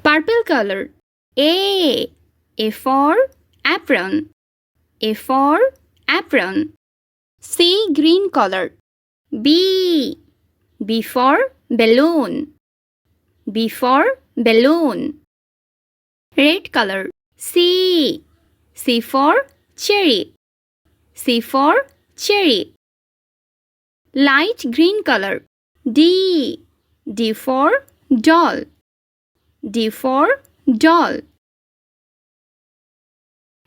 Purple color. A. A for apron. A for apron. C. Green color. B. B for balloon. B for balloon. Red color. C. C for cherry. C for cherry. Light green color. D. D for doll. D for doll.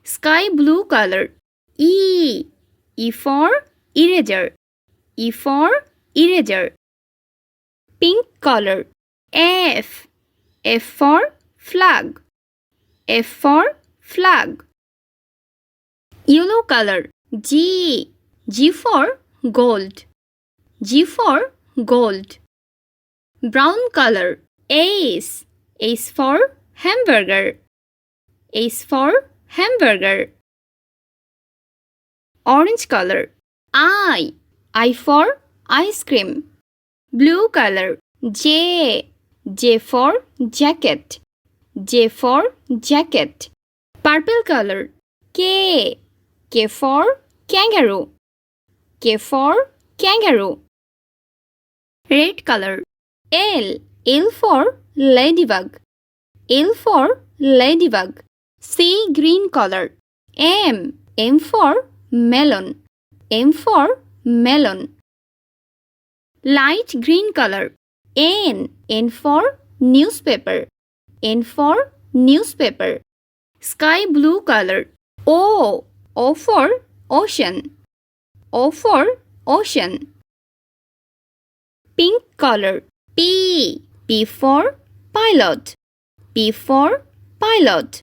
Sky blue color. E. E for eraser. E for eraser. Pink color. F. F for flag. F for flag. Yellow color. G. G for gold. G for gold. Brown color. Ace. Ace for hamburger. Ace for hamburger. Orange color. I. I for ice cream. Blue color. J. J for jacket. J for jacket. Purple color. K. K for kangaroo. K for kangaroo. Red color. L. L for ladybug. L for ladybug. C. Green color. M. M for melon. M for melon. Light green color. N. N for newspaper. N for newspaper. Sky blue color. O. O for ocean. O for ocean. Pink color. P. P for pilot. P for pilot.